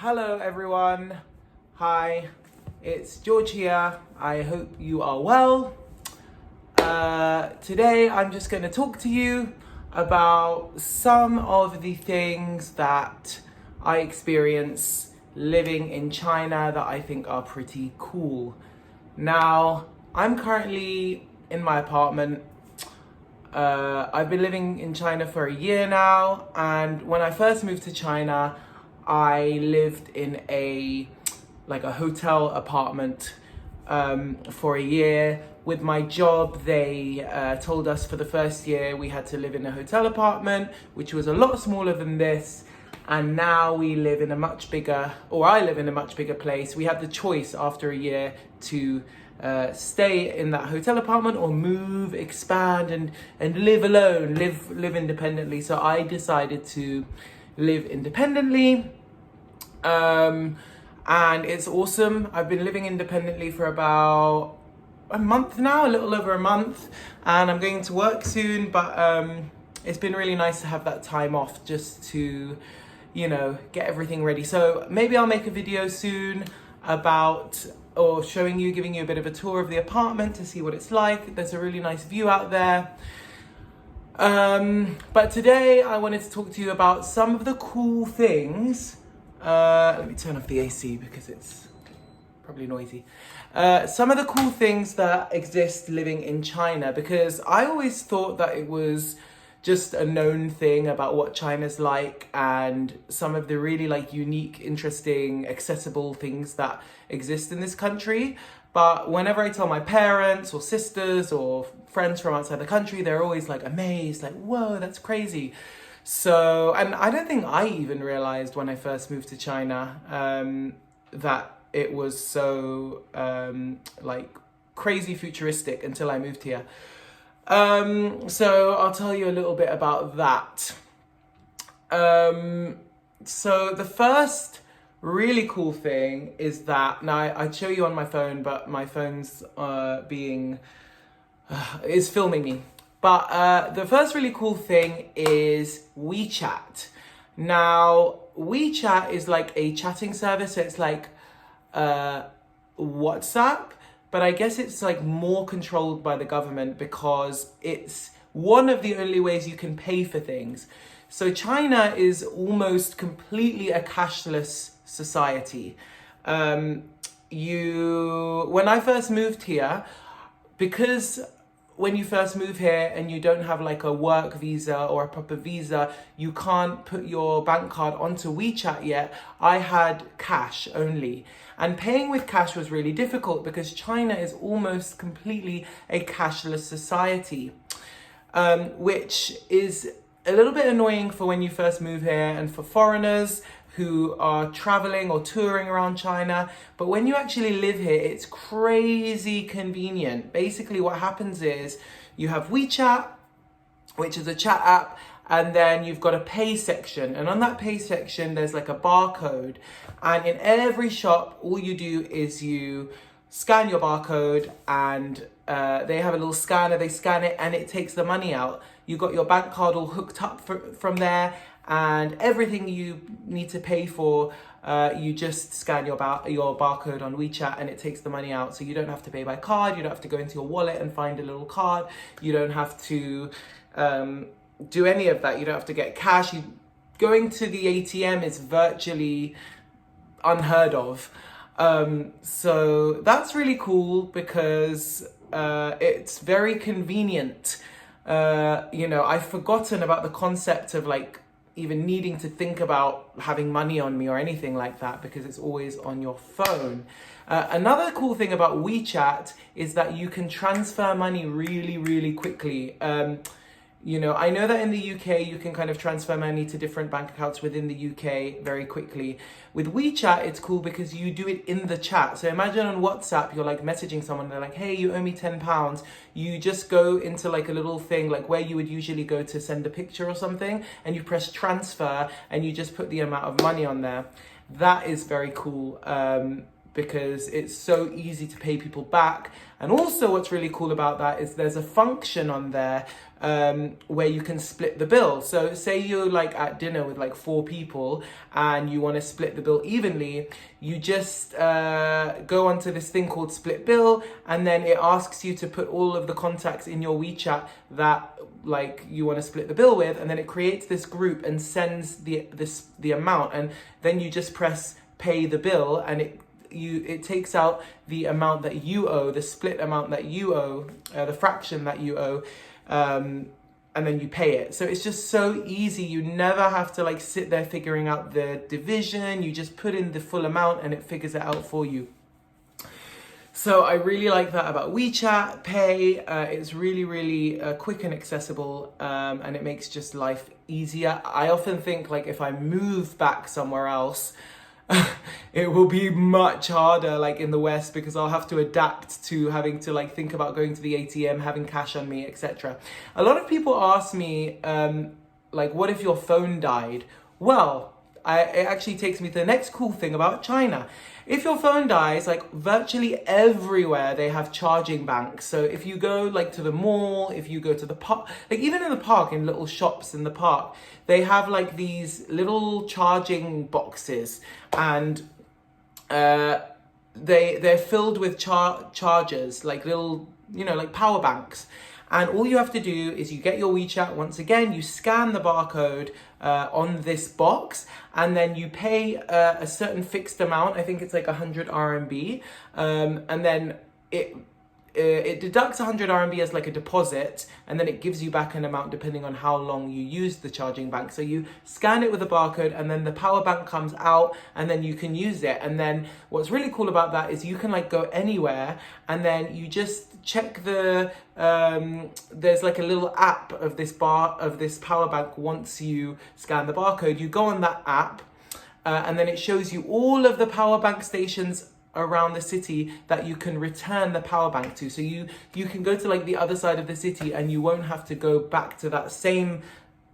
Hello everyone, hi, it's George here. I hope you are well. Today I'm just going to talk to you about some of the things that I experience living in China that I think are pretty cool. Now, I'm currently in my apartment. I've been living in China for a year now, and when I first moved to China, I lived in a hotel apartment for a year. With my job, they told us for the first year we had to live in a hotel apartment, which was a lot smaller than this. And now we live in a much bigger, or I live in a much bigger place. We had the choice after a year to stay in that hotel apartment or move, expand, and live alone, live independently. So I decided to live independently. And it's awesome. I've been living independently for about a month now, a little over a month, and I'm going to work soon, but it's been really nice to have that time off just to, get everything ready. So maybe I'll make a video soon about or giving you a bit of a tour of the apartment to see what it's like. There's a really nice view out there. But today I wanted to talk to you about some of the cool things. Let me turn off the AC because it's probably noisy. Some of the cool things that exist living in China, because I always thought that it was just a known thing about what China's like and some of the really unique, interesting, accessible things that exist in this country. But whenever I tell my parents or sisters or friends from outside the country, they're always amazed, whoa, that's crazy. So, and I don't think I even realized when I first moved to China that it was so crazy futuristic until I moved here. So I'll tell you a little bit about that. So the first really cool thing is that, now I'd show you on my phone, but my phone's is filming me. But the first really cool thing is WeChat. Now, WeChat is like a chatting service. So it's like WhatsApp, but I guess it's more controlled by the government because it's one of the only ways you can pay for things. So China is almost completely a cashless society. When I first moved here, because when you first move here and you don't have a work visa or a proper visa, you can't put your bank card onto WeChat yet. I had cash only. And paying with cash was really difficult because China is almost completely a cashless society, which is a little bit annoying for when you first move here and for foreigners who are traveling or touring around China. But when you actually live here, it's crazy convenient. Basically what happens is you have WeChat, which is a chat app, and then you've got a pay section. And on that pay section, there's a barcode. And in every shop, all you do is you scan your barcode and they have a little scanner, they scan it and it takes the money out. You got your bank card all hooked up from there, and everything you need to pay for, you just scan your barcode on WeChat and it takes the money out. So you don't have to pay by card, you don't have to go into your wallet and find a little card, you don't have to do any of that, you don't have to get cash. Going to the ATM is virtually unheard of. So that's really cool because it's very convenient. I've forgotten about the concept of even needing to think about having money on me or anything like that because it's always on your phone. Another cool thing about WeChat is that you can transfer money really, really quickly. I know that in the UK, you can kind of transfer money to different bank accounts within the UK very quickly. With WeChat, it's cool because you do it in the chat. So imagine on WhatsApp, you're messaging someone, they're hey, you owe me £10. You just go into a little thing, where you would usually go to send a picture or something, and you press transfer and you just put the amount of money on there. That is very cool. because it's so easy to pay people back. And also what's really cool about that is there's a function on there where you can split the bill. So say you're like at dinner with like 4 people and you want to split the bill evenly, you just go onto this thing called split bill, and then it asks you to put all of the contacts in your WeChat that like you want to split the bill with, and then it creates this group and sends the amount, and then you just press pay the bill, and it takes out the amount that you owe, the split amount that you owe, the fraction that you owe, and then you pay it. So it's just so easy. You never have to like sit there figuring out the division. You just put in the full amount and it figures it out for you. So I really like that about WeChat Pay. It's really, really quick and accessible, and it makes just life easier. I often think like if I move back somewhere else, it will be much harder like in the West, because I'll have to adapt to having to like think about going to the ATM, having cash on me, etc. A lot of people ask me like, what if your phone died? Well, it actually takes me to the next cool thing about China. If your phone dies, like virtually everywhere they have charging banks. So if you go like to the mall, if you go to the park, like even in the park, in little shops in the park, they have like these little charging boxes, and they're filled with chargers, like little, you know, like power banks. And all you have to do is you get your WeChat, once again, you scan the barcode on this box, and then you pay a certain fixed amount. I think it's like 100 RMB. And then it deducts 100 RMB as like a deposit, and then it gives you back an amount depending on how long you use the charging bank. So you scan it with a barcode, and then the power bank comes out, and then you can use it. And then what's really cool about that is you can like go anywhere, and then you just check the there's like a little app of this power bank. Once you scan the barcode, you go on that app, and then it shows you all of the power bank stations around the city that you can return the power bank to. So you can go to like the other side of the city, and you won't have to go back to that same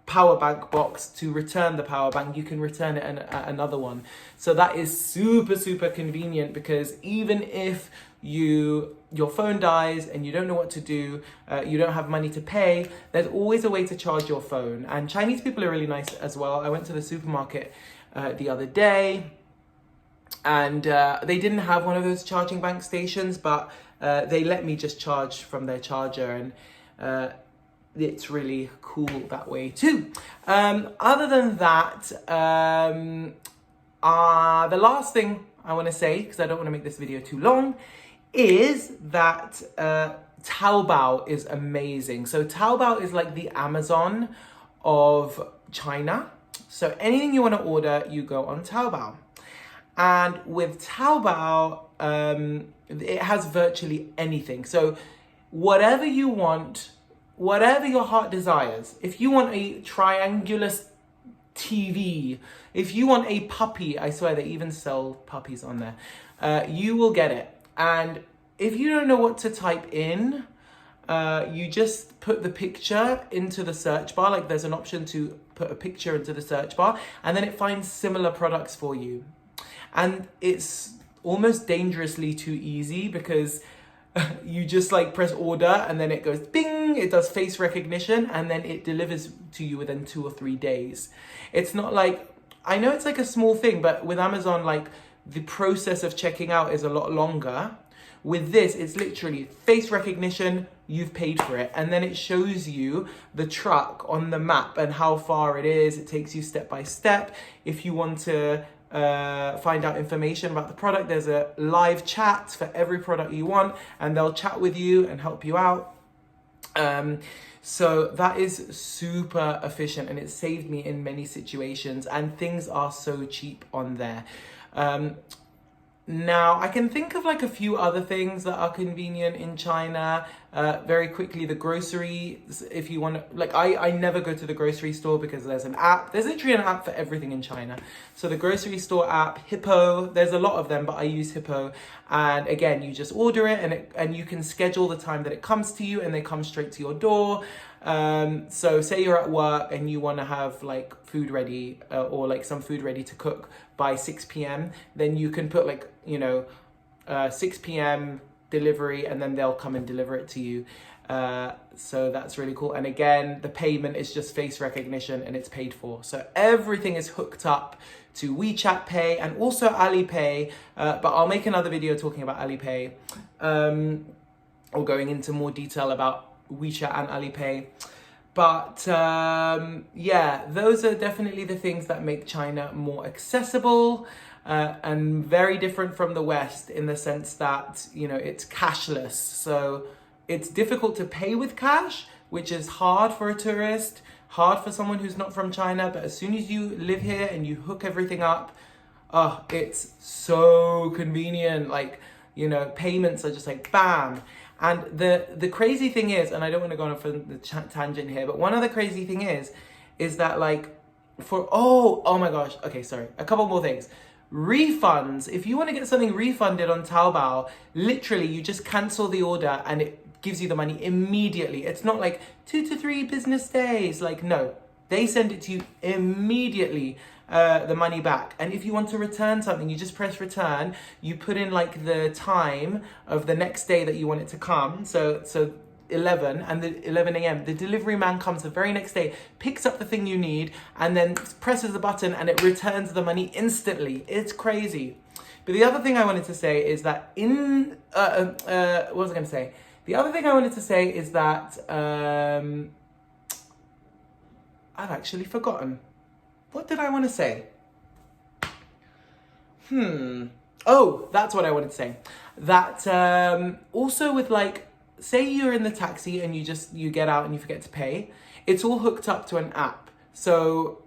power bank box to return the power bank. You can return it at another one. So that is super convenient, because even if your phone dies and you don't know what to do, you don't have money to pay, there's always a way to charge your phone. And Chinese people are really nice as well. I went to the supermarket the other day, and they didn't have one of those charging bank stations, but they let me just charge from their charger, and it's really cool that way too. Other than that, the last thing I want to say, because I don't want to make this video too long, is that Taobao is amazing. So Taobao is like the Amazon of China. So anything you want to order, you go on Taobao. And with Taobao, it has virtually anything. So whatever you want, whatever your heart desires, if you want a triangular TV, if you want a puppy, I swear they even sell puppies on there, you will get it. And if you don't know what to type in, you just put the picture into the search bar. Like there's an option to put a picture into the search bar, and then it finds similar products for you. And it's almost dangerously too easy, because you just like press order, and then it goes bing, it does face recognition, and then it delivers to you within 2 or 3 days. It's not like, I know it's like a small thing, but with Amazon, like the process of checking out is a lot longer. With this, it's literally face recognition, you've paid for it, and then it shows you the truck on the map and how far it is. It takes you step by step. If you want to find out information about the product, there's a live chat for every product you want, and they'll chat with you and help you out. So that is super efficient, and it saved me in many situations, and things are so cheap on there. Now, I can think of like a few other things that are convenient in China. Very quickly, the groceries, if you want to, like I never go to the grocery store because there's an app. There's literally an app for everything in China. So the grocery store app, Hippo, there's a lot of them, but I use Hippo. And again, you just order it, and you can schedule the time that it comes to you, and they come straight to your door. So say you're at work and you want to have like food ready, or like some food ready to cook by 6 p.m. Then you can put like, you know, 6 p.m. delivery, and then they'll come and deliver it to you. So that's really cool. And again, the payment is just face recognition and it's paid for. So everything is hooked up to WeChat Pay and also Alipay. But I'll make another video talking about Alipay, or going into more detail about WeChat and Alipay. But yeah, those are definitely the things that make China more accessible. And very different from the West in the sense that, you know, it's cashless. So it's difficult to pay with cash, which is hard for a tourist, hard for someone who's not from China. But as soon as you live here and you hook everything up, it's so convenient. Like, you know, payments are just like bam. And the crazy thing is, and I don't want to go on for the tangent here, but one other crazy thing is that like oh my gosh, okay, sorry, a couple more things. Refunds, if you want to get something refunded on Taobao, literally you just cancel the order and it gives you the money immediately. It's not like 2 to 3 business days. Like, no, they send it to you immediately, the money back. And if you want to return something, you just press return. You put in like the time of the next day that you want it to come. So 11 and the 11 a.m. The delivery man comes the very next day, picks up the thing you need, and then presses the button and it returns the money instantly. It's crazy. But the other thing I wanted to say is that what was I going to say? The other thing I wanted to say is that I've actually forgotten. What did I want to say? Oh, that's what I wanted to say. That also with like, say you're in the taxi and you get out and you forget to pay, it's all hooked up to an app. So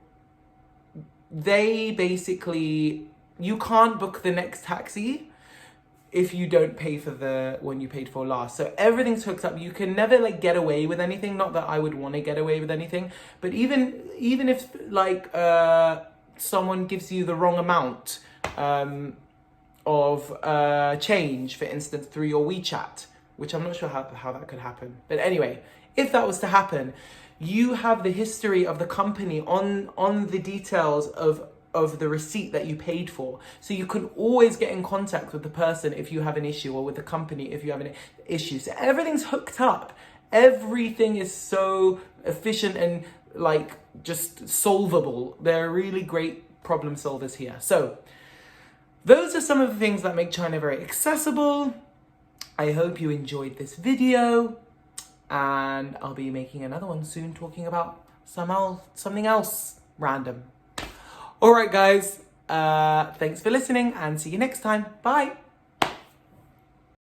they basically, you can't book the next taxi if you don't pay for the one you paid for last. So everything's hooked up. You can never like get away with anything. Not that I would want to get away with anything, but even if like someone gives you the wrong amount of change, for instance, through your WeChat, which I'm not sure how that could happen. But anyway, if that was to happen, you have the history of the company on the details of the receipt that you paid for. So you can always get in contact with the person if you have an issue, or with the company if you have an issue. So everything's hooked up. Everything is so efficient and like just solvable. They're really great problem solvers here. So those are some of the things that make China very accessible. I hope you enjoyed this video, and I'll be making another one soon talking about something else random. All right, guys, thanks for listening and see you next time. Bye.